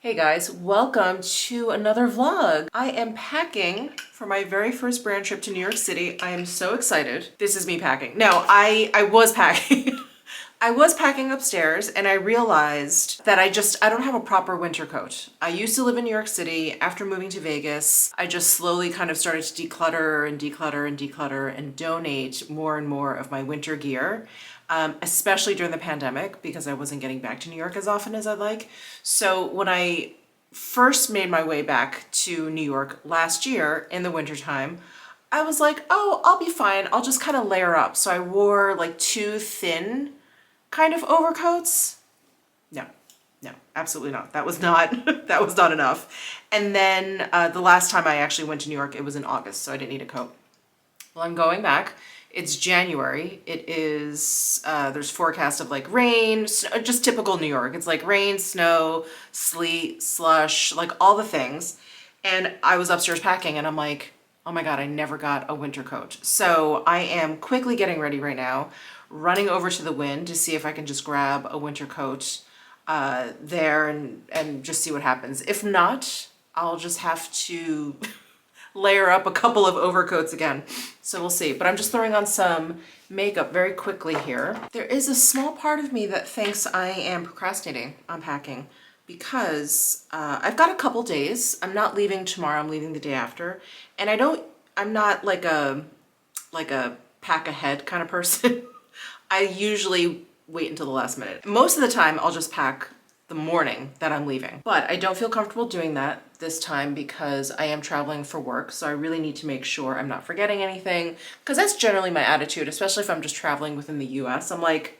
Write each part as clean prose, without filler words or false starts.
Hey guys, welcome to another vlog. I am packing for my very first brand trip to New York City. I am so excited. This is me packing. No, I was packing. I was packing upstairs and I realized that I don't have a proper winter coat. I used to live in New York City. After moving to Vegas, I just slowly kind of started to declutter and declutter and declutter and donate more and more of my winter gear. Especially during the pandemic because I wasn't getting back to New York as often as I'd like. So when I first made my way back to New York last year in the wintertime, I was like, oh, I'll be fine. I'll just kind of layer up. So I wore like two thin kind of overcoats. No, absolutely not. That was not, that was not enough. And then the last time I actually went to New York, it was in August, so I didn't need a coat. Well, I'm going back. It's January. It is, there's forecast of like rain, just typical New York. It's like rain, snow, sleet, slush, like all the things. And I was upstairs packing and I'm like, oh my God, I never got a winter coat. So I am quickly getting ready right now, running over to the Wind to see if I can just grab a winter coat there and just see what happens. If not, I'll just have to layer up a couple of overcoats again. So we'll see. But I'm just throwing on some makeup very quickly here. There is a small part of me that thinks I am procrastinating on packing because I've got a couple days. I'm not leaving tomorrow, I'm leaving the day after. And I'm not like a pack ahead kind of person. I usually wait until the last minute. Most of the time I'll just pack the morning that I'm leaving. But I don't feel comfortable doing that this time because I am traveling for work. So I really need to make sure I'm not forgetting anything because that's generally my attitude, especially if I'm just traveling within the US. I'm like,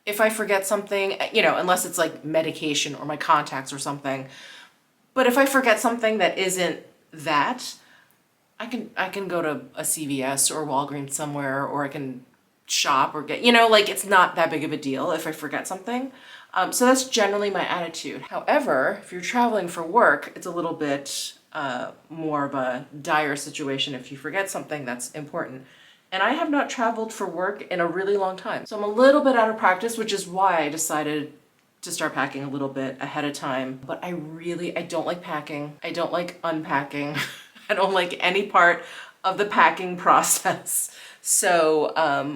if I forget something, you know, unless it's like medication or my contacts or something, but if I forget something that isn't that, I can go to a CVS or Walgreens somewhere, or I can shop or get, you know, like it's not that big of a deal if I forget something. So that's generally my attitude. However, if you're traveling for work, it's a little bit more of a dire situation if you forget something that's important. And I have not traveled for work in a really long time. So I'm a little bit out of practice, which is why I decided to start packing a little bit ahead of time. But I don't like packing. I don't like unpacking. I don't like any part of the packing process. So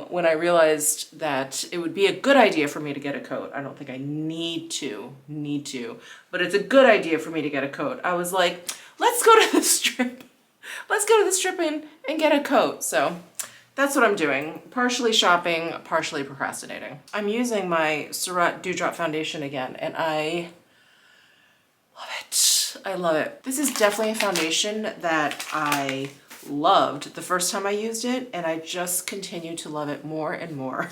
when I realized that it would be a good idea for me to get a coat, I don't think I need to, but it's a good idea for me to get a coat. I was like, let's go to the strip. Let's go to the strip and get a coat. So that's what I'm doing. Partially shopping, partially procrastinating. I'm using my Surratt Dewdrop foundation again, and I love it. I love it. This is definitely a foundation that I loved the first time I used it, and I just continue to love it more and more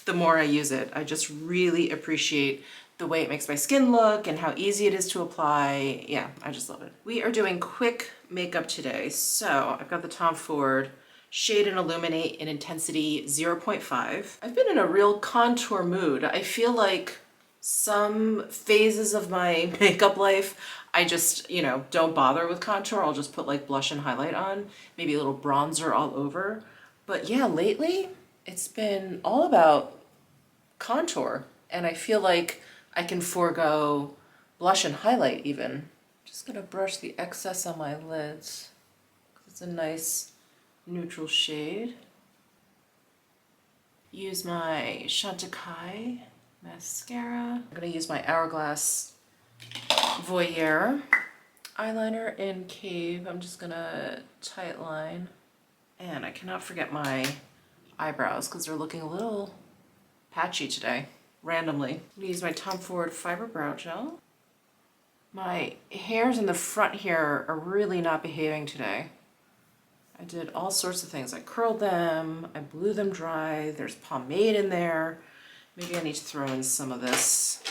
the more I use it. I just really appreciate the way it makes my skin look and how easy it is to apply. Yeah, I just love it. We are doing quick makeup today. So I've got the Tom Ford Shade and Illuminate in Intensity 0.5. I've been in a real contour mood. I feel like some phases of my makeup life, I just, you know, don't bother with contour. I'll just put like blush and highlight on, maybe a little bronzer all over. But yeah, lately it's been all about contour, and I feel like I can forego blush and highlight even. Just gonna brush the excess on my lids. It's a nice neutral shade. Use my Chantecaille mascara. I'm gonna use my Hourglass Voyeur eyeliner in Cave. I'm just gonna tight line. And I cannot forget my eyebrows because they're looking a little patchy today, randomly. I'm gonna use my Tom Ford Fiber Brow Gel. My hairs in the front here are really not behaving today. I did all sorts of things. I curled them, I blew them dry, there's pomade in there. Maybe I need to throw in some of this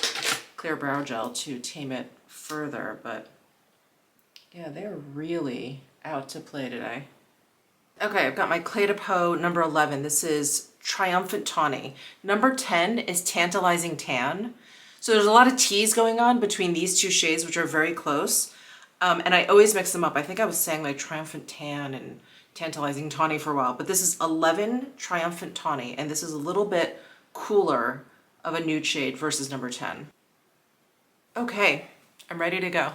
clear brow gel to tame it further, but yeah, they're really out to play today. Okay, I've got my Clé de Peau number 11. This is Triumphant Tawny. Number 10 is Tantalizing Tan. So there's a lot of teas going on between these two shades, which are very close. And I always mix them up. I think I was saying like Triumphant Tan and Tantalizing Tawny for a while, but this is 11 Triumphant Tawny, and this is a little bit cooler of a nude shade versus number 10. Okay, I I'm ready to go.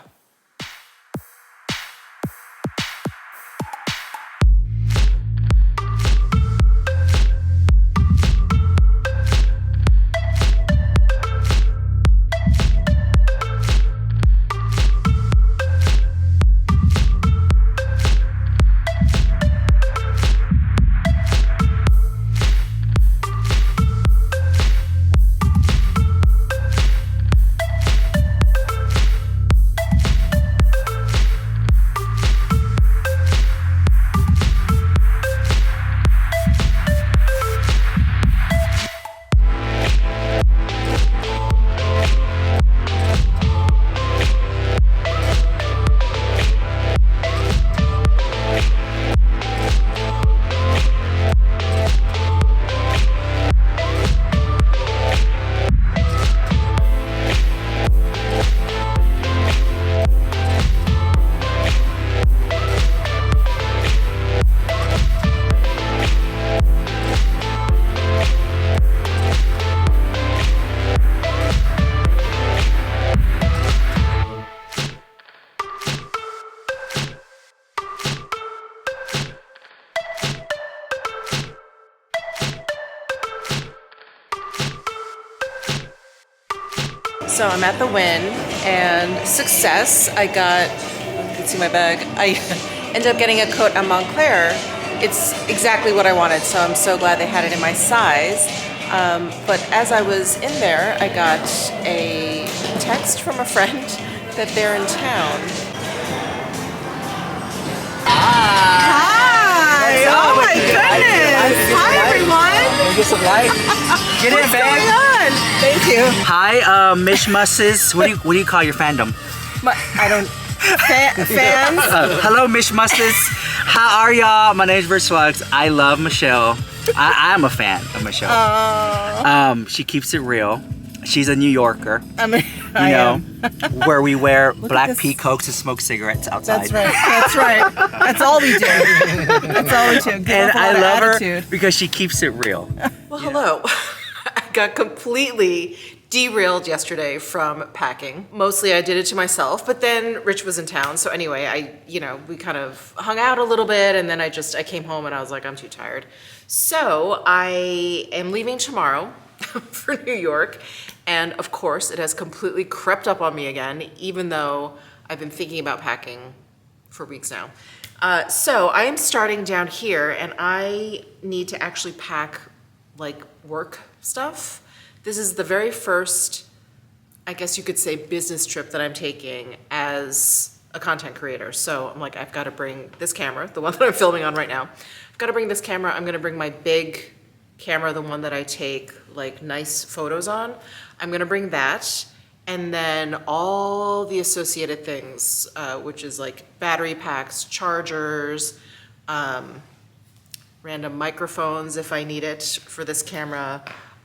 So I'm at the Win and success. I got, you can see my bag. I ended up getting a coat at Montclair. It's exactly what I wanted, so I'm so glad they had it in my size. But as I was in there, I got a text from a friend that they're in town. Hi! Oh my goodness! Hi everyone! Get some light. Get in, fam. What's going on? Thank you. Hi, Mish Musses. What do you call your fandom? I don't. Fans? Hello, Mish Musses. How are y'all? My name's Verswags. I love Michelle. I'm a fan of Michelle. She keeps it real. She's a New Yorker. I am. Where we wear black peacocks and smoke cigarettes outside. That's right. That's right. That's all we do. That's all we do. And I love her because she keeps it real. Well, hello. I got completely derailed yesterday from packing. Mostly I did it to myself, but then Rich was in town. So anyway, we kind of hung out a little bit, and then I came home and I was like, I'm too tired. So I am leaving tomorrow for New York. And of course, it has completely crept up on me again, even though I've been thinking about packing for weeks now. So I am starting down here, and I need to actually pack like work stuff. This is the very first, I guess you could say, business trip that I'm taking as a content creator. So I'm like, I've got to bring this camera, the one that I'm filming on right now. I've got to bring this camera. I'm going to bring my big camera, the one that I take like nice photos on. I'm gonna bring that, and then all the associated things, which is like battery packs, chargers, random microphones if I need it for this camera.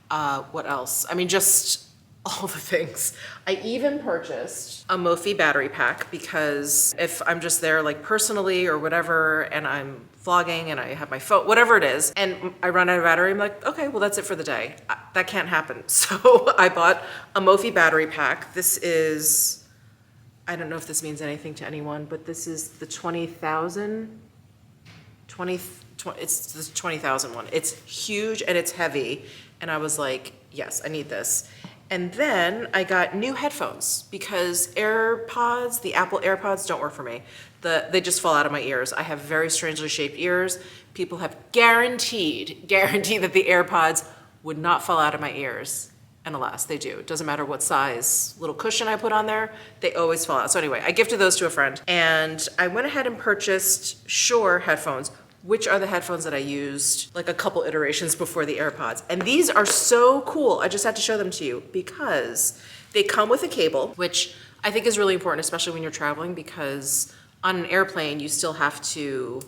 What else? I mean, just all the things. I even purchased a Mophie battery pack because if I'm just there like personally or whatever, and I'm vlogging and I have my phone, whatever it is, and I run out of battery, I'm like, okay, well that's it for the day. That can't happen. So I bought a Mophie battery pack. This is, I don't know if this means anything to anyone, but this is the 20,000 it's the 20,000 one. It's huge and it's heavy. And I was like, yes, I need this. And then I got new headphones because AirPods, the Apple AirPods, don't work for me. They just fall out of my ears. I have very strangely shaped ears. People have guaranteed that the AirPods would not fall out of my ears. And alas, they do. It doesn't matter what size little cushion I put on there, they always fall out. So anyway, I gifted those to a friend. And I went ahead and purchased Shure headphones, which are the headphones that I used like a couple iterations before the AirPods. And these are so cool. I just had to show them to you because they come with a cable, which I think is really important, especially when you're traveling, because on an airplane, you still have to,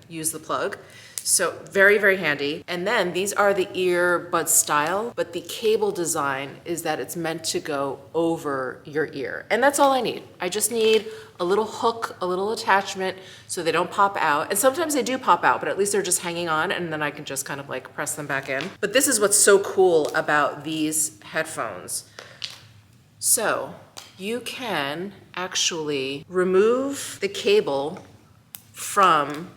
use the plug. So very, very handy. And then these are the earbud style, but the cable design is that it's meant to go over your ear. And that's all I need. I just need a little hook, a little attachment so they don't pop out. And sometimes they do pop out, but at least they're just hanging on, and then I can just kind of like press them back in. But this is what's so cool about these headphones. So you can actually remove the cable from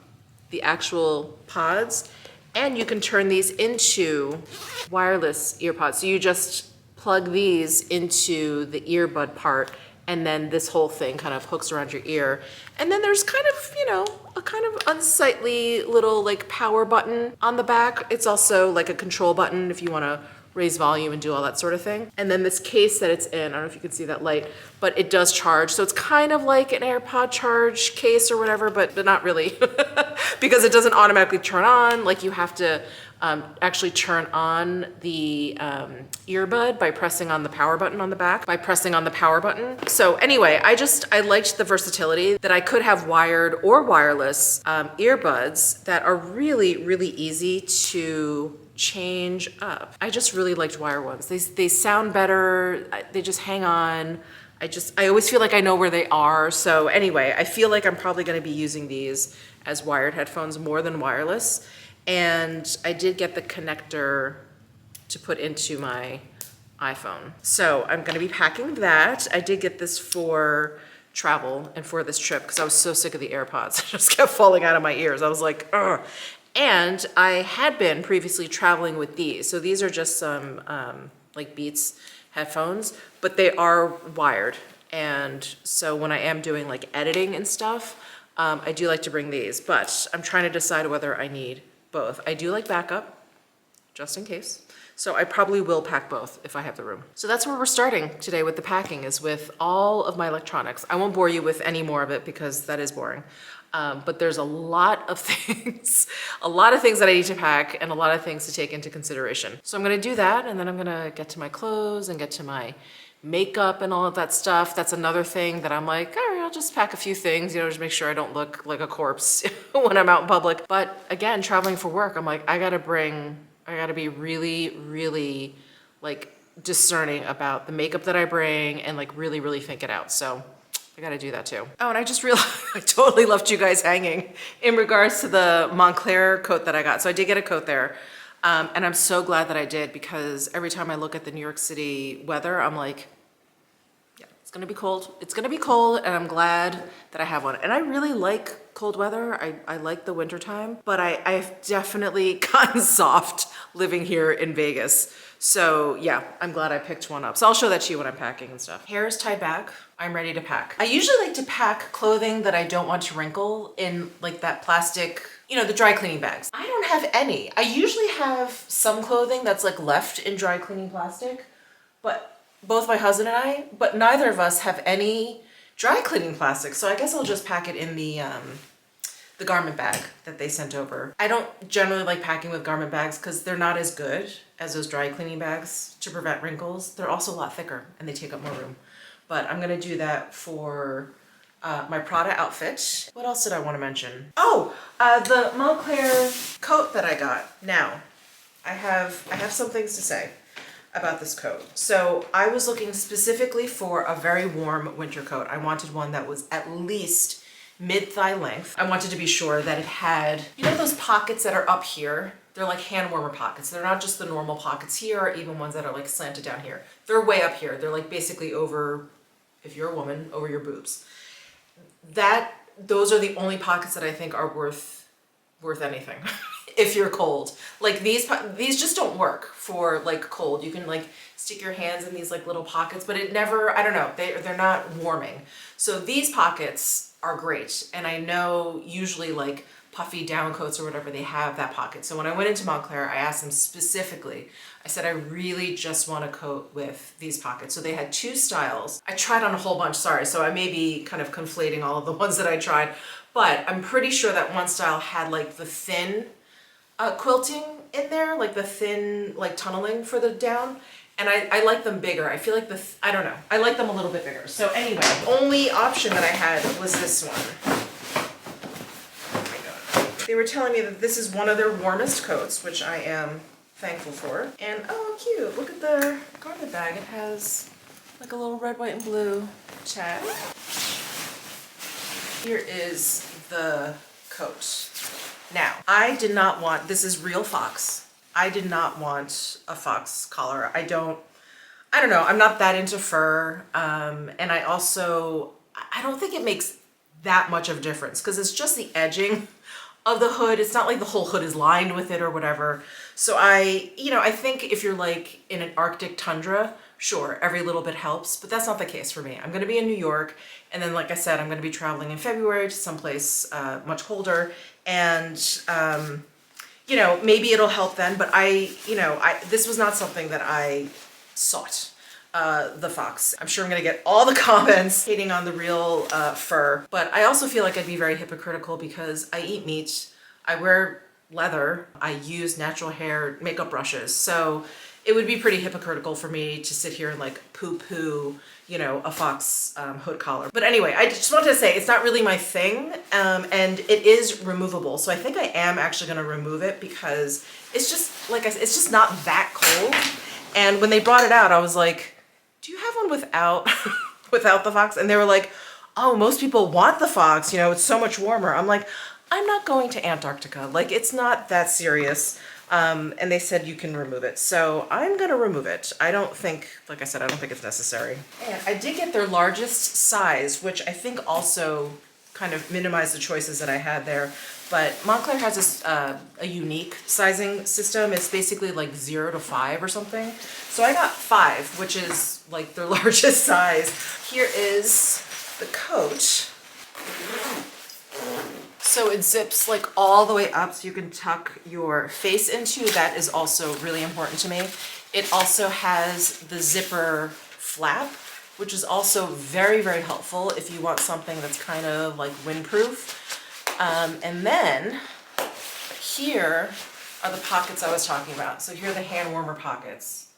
the actual pods, and you can turn these into wireless earpods. So you just plug these into the earbud part, and then this whole thing kind of hooks around your ear. And then there's kind of, you know, a kind of unsightly little like power button on the back. It's also like a control button if you want to raise volume and do all that sort of thing. And then this case that it's in, I don't know if you can see that light, but it does charge. So it's kind of like an AirPod charge case or whatever, but not really because it doesn't automatically turn on. Like you have to actually turn on the earbud by pressing on the power button on the back, So anyway, I liked the versatility that I could have wired or wireless earbuds that are really, really easy to change up. I just really liked wire ones. They sound better. They just hang on. I always feel like I know where they are. So anyway, I feel like I'm probably going to be using these as wired headphones more than wireless. And I did get the connector to put into my iPhone. So I'm going to be packing that. I did get this for travel and for this trip because I was so sick of the AirPods. It just kept falling out of my ears. I was like, ugh. And I had been previously traveling with these. So these are just some like Beats headphones, but they are wired. And so when I am doing like editing and stuff, I do like to bring these, but I'm trying to decide whether I need both. I do like backup, just in case. So I probably will pack both if I have the room. So that's where we're starting today with the packing, is with all of my electronics. I won't bore you with any more of it because that is boring. But there's a lot of things, that I need to pack and a lot of things to take into consideration. So I'm gonna do that, and then I'm gonna get to my clothes and get to my makeup and all of that stuff. That's another thing that I'm like, all right, I'll just pack a few things, you know, just make sure I don't look like a corpse when I'm out in public. But again, traveling for work, I'm like, I gotta be really, really like discerning about the makeup that I bring and like really, really think it out. So I gotta do that too. Oh, and I just realized I totally left you guys hanging in regards to the Montclair coat that I got. So I did get a coat there. And I'm so glad that I did, because every time I look at the New York City weather, I'm like, yeah, it's gonna be cold. It's gonna be cold, and I'm glad that I have one. And I really like cold weather. I like the winter time, but I've definitely gotten soft living here in Vegas. So yeah, I'm glad I picked one up. So I'll show that to you when I'm packing and stuff. Hair is tied back. I'm ready to pack. I usually like to pack clothing that I don't want to wrinkle in like that plastic, you know, the dry cleaning bags. I don't have any. I usually have some clothing that's like left in dry cleaning plastic, but both my husband and I, but neither of us have any dry cleaning plastic. So I guess I'll just pack it in the garment bag that they sent over. I don't generally like packing with garment bags because they're not as good as those dry cleaning bags to prevent wrinkles. They're also a lot thicker and they take up more room. But I'm gonna do that for my Prada outfit. What else did I want to mention? Oh, the Montclair coat that I got. Now, I have some things to say about this coat. So I was looking specifically for a very warm winter coat. I wanted one that was at least mid-thigh length. I wanted to be sure that it had, you know, those pockets that are up here? They're like hand warmer pockets. They're not just the normal pockets here, or even ones that are like slanted down here. They're way up here. They're like basically over, if you're a woman, over your boobs. Those are the only pockets that I think are worth anything if you're cold. Like these just don't work for like cold. You can like stick your hands in these like little pockets, but it never, I don't know, they're not warming. So these pockets are great. And I know usually like puffy down coats or whatever, they have that pocket. So when I went into Montclair, I asked them specifically, I said, I really just want a coat with these pockets. So they had two styles. I tried on a whole bunch, sorry. So I may be kind of conflating all of the ones that I tried, but I'm pretty sure that one style had like the thin quilting in there, like the thin, like tunneling for the down. And I like them bigger. I feel like I don't know. I like them a little bit bigger. So anyway, only option that I had was this one. They were telling me that this is one of their warmest coats, which I am thankful for. And oh, cute, look at the garment bag. It has like a little red, white, and blue tag. Here is the coat. Now, I did not want, this is real fox. I did not want a fox collar. I don't know, I'm not that into fur. And I don't think it makes that much of a difference because it's just the edging of the hood. It's not like the whole hood is lined with it or whatever. So I think if you're like in an Arctic tundra, sure, every little bit helps, but that's not the case for me. I'm gonna be in New York, and then like I said, I'm gonna be traveling in February to someplace much colder, and maybe it'll help then, but this was not something that I sought. The fox. I'm sure I'm gonna get all the comments hating on the real fur, but I also feel like I'd be very hypocritical because I eat meat, I wear leather, I use natural hair makeup brushes, so it would be pretty hypocritical for me to sit here and like poo-poo, a fox hood collar. But anyway, I just wanted to say it's not really my thing, and it is removable. So I think I am actually gonna remove it because it's just, like I said, it's just not that cold. And when they brought it out, I was like, do you have one without without the fox? And they were like, oh, most people want the fox, it's so much warmer. I'm like, I'm not going to Antarctica. Like, it's not that serious. And they said you can remove it. So I'm gonna remove it. I don't think, like I said, I don't think it's necessary. And I did get their largest size, which I think also kind of minimized the choices that I had there. But Montclair has this, a unique sizing system. It's basically like 0 to 5 or something. So I got 5, which is like their largest size. Here is the coat. So it zips like all the way up so you can tuck your face into. That is also really important to me. It also has the zipper flap, which is also very, very helpful if you want something that's kind of like windproof. And then here are the pockets I was talking about. So here are the hand warmer pockets.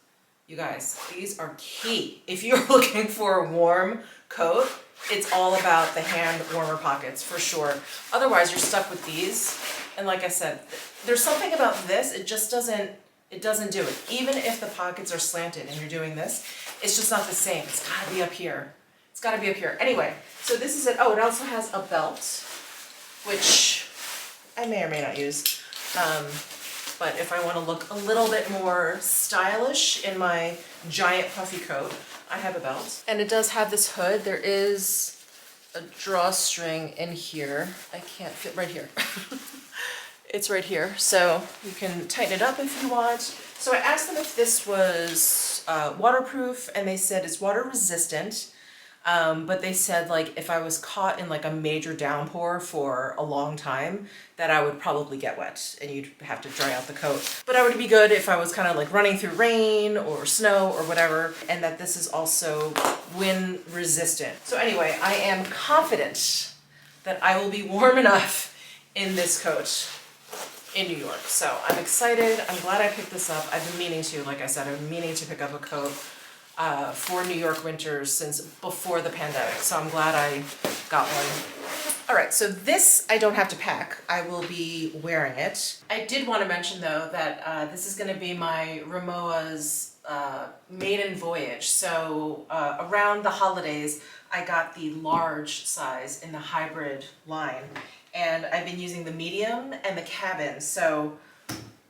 You guys, these are key. If you're looking for a warm coat, it's all about the hand warmer pockets for sure. Otherwise, you're stuck with these. And like I said, there's something about this, it doesn't do it. Even if the pockets are slanted and you're doing this, it's just not the same. It's gotta be up here. It's gotta be up here. Anyway, so this is it. Oh, it also has a belt, which I may or may not use. But if I want to look a little bit more stylish in my giant puffy coat, I have a belt. And it does have this hood. There is a drawstring in here. I can't fit right here. It's right here. So you can tighten it up if you want. So I asked them if this was waterproof, and they said it's water resistant. But they said like if I was caught in like a major downpour for a long time, that I would probably get wet and you'd have to dry out the coat. But I would be good if I was kind of like running through rain or snow or whatever, and that this is also wind resistant. So anyway, I am confident that I will be warm enough in this coat in New York. So I'm excited. I'm glad I picked this up. I've been meaning to, like I said, I've been meaning to pick up a coat for New York winters since before the pandemic, so I'm glad I got one. All right, so this I don't have to pack. I will be wearing it. I did want to mention though that this is going to be my Rimowa's maiden voyage. So around the holidays, I got the large size in the hybrid line, and I've been using the medium and the cabin. So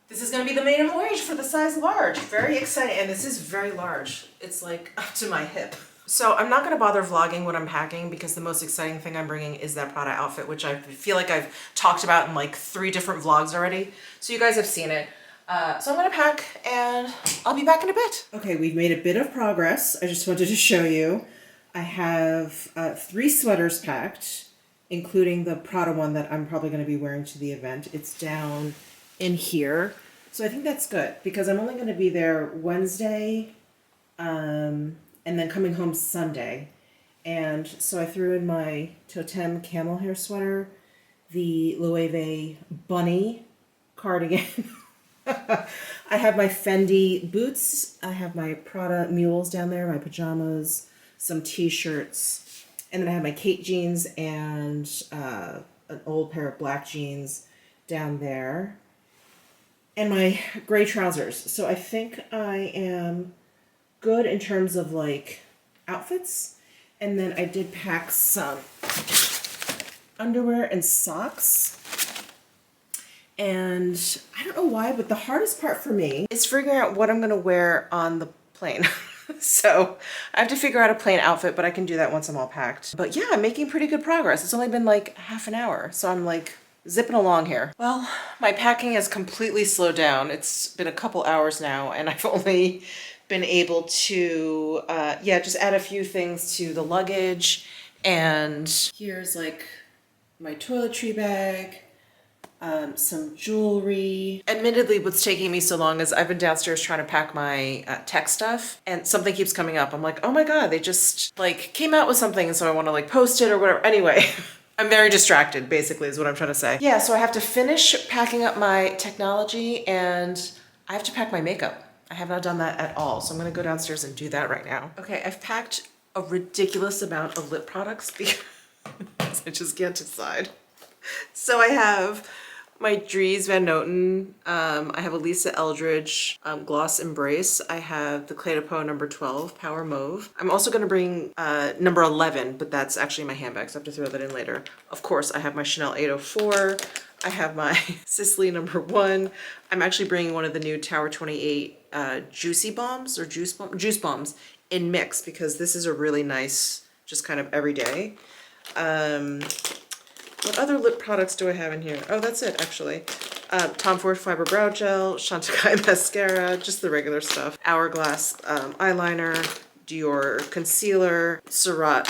this is going to be the maiden voyage for the size large. Very exciting, and this is very large. It's like up to my hip. So I'm not going to bother vlogging what I'm packing because the most exciting thing I'm bringing is that Prada outfit, which I feel like I've talked about in like 3 different vlogs already. So you guys have seen it. So I'm going to pack and I'll be back in a bit. Okay, we've made a bit of progress. I just wanted to show you. I have 3 sweaters packed, including the Prada one that I'm probably going to be wearing to the event. It's down in here. So I think that's good because I'm only going to be there Wednesday and then coming home Sunday. And so I threw in my Totem camel hair sweater, the Loewe bunny cardigan. I have my Fendi boots. I have my Prada mules down there, my pajamas, some t-shirts. And then I have my Kate jeans and an old pair of black jeans down there. And my gray trousers. So I think I am good in terms of like outfits. And then I did pack some underwear and socks. And I don't know why, but the hardest part for me is figuring out what I'm going to wear on the plane. So I have to figure out a plain outfit, but I can do that once I'm all packed. But yeah, I'm making pretty good progress. It's only been like half an hour, so I'm like zipping along here. Well, my packing has completely slowed down. It's been a couple hours now, and I've only been able to, yeah, just add a few things to the luggage. And here's like my toiletry bag, some jewelry. Admittedly, what's taking me so long is I've been downstairs trying to pack my tech stuff, and something keeps coming up. I'm like, oh my God, they just like came out with something, and so I want to like post it or whatever. Anyway, I'm very distracted, basically, is what I'm trying to say. Yeah, so I have to finish packing up my technology, and I have to pack my makeup. I have not done that at all, so I'm gonna go downstairs and do that right now. Okay, I've packed a ridiculous amount of lip products because I just can't decide. So I have my Dries Van Noten, I have a Lisa Eldridge Gloss Embrace. I have the Clé de Peau number 12 Power Mauve. I'm also gonna bring number 11, but that's actually my handbag, so I have to throw that in later. Of course, I have my Chanel 804. I have my Sicily number 1. I'm actually bringing one of the new Tower 28 Juicy Bombs or Juice Bombs in mix because this is a really nice, just kind of everyday. What other lip products do I have in here? Oh, that's it, actually. Tom Ford Fiber Brow Gel, Chantecaille Mascara, just the regular stuff. Hourglass eyeliner, Dior concealer, Surratt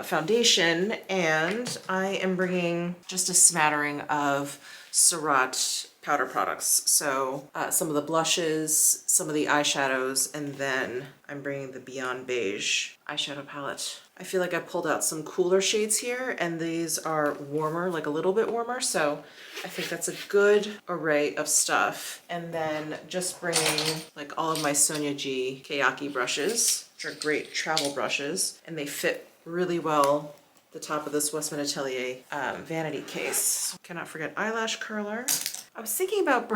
foundation, and I am bringing just a smattering of Surratt powder products. So some of the blushes, some of the eyeshadows, and then I'm bringing the Beyond Beige eyeshadow palette. I feel like I pulled out some cooler shades here, and these are warmer, like a little bit warmer, so I think that's a good array of stuff. And then just bringing like all of my Sonia G Kayaki brushes, which are great travel brushes, and they fit really well the top of this Westman Atelier vanity case. Cannot forget eyelash curler. I was thinking about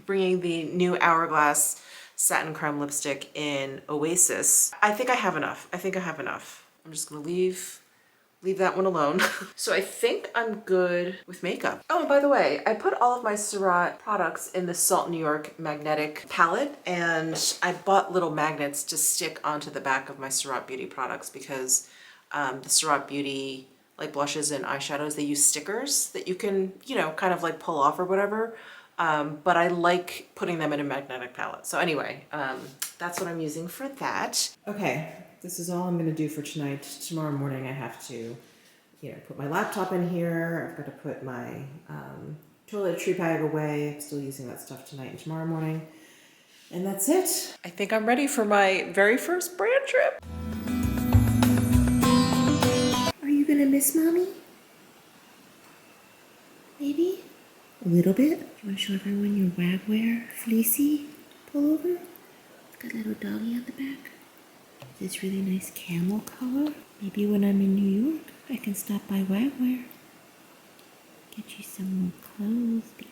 bringing the new Hourglass Satin Creme lipstick in Oasis. I think I have enough. I'm just gonna leave that one alone. So I think I'm good with makeup. Oh, and by the way, I put all of my Surratt products in the Salt New York magnetic palette, and I bought little magnets to stick onto the back of my Surratt Beauty products because the Surratt Beauty like blushes and eyeshadows, they use stickers that you can, you know, kind of like pull off or whatever. But I like putting them in a magnetic palette. So anyway, that's what I'm using for that. Okay, this is all I'm gonna do for tonight. Tomorrow morning I have to, you know, put my laptop in here. I've got to put my toiletry bag away. I'm still using that stuff tonight and tomorrow morning. And that's it. I think I'm ready for my very first brand trip. Are you gonna miss mommy? Maybe? A little bit? You wanna show everyone your wagwear fleecy pullover? It's got a little doggy on the back. This really nice camel color. Maybe when I'm in New York, I can stop by Wagwear. Get you some more clothes, baby.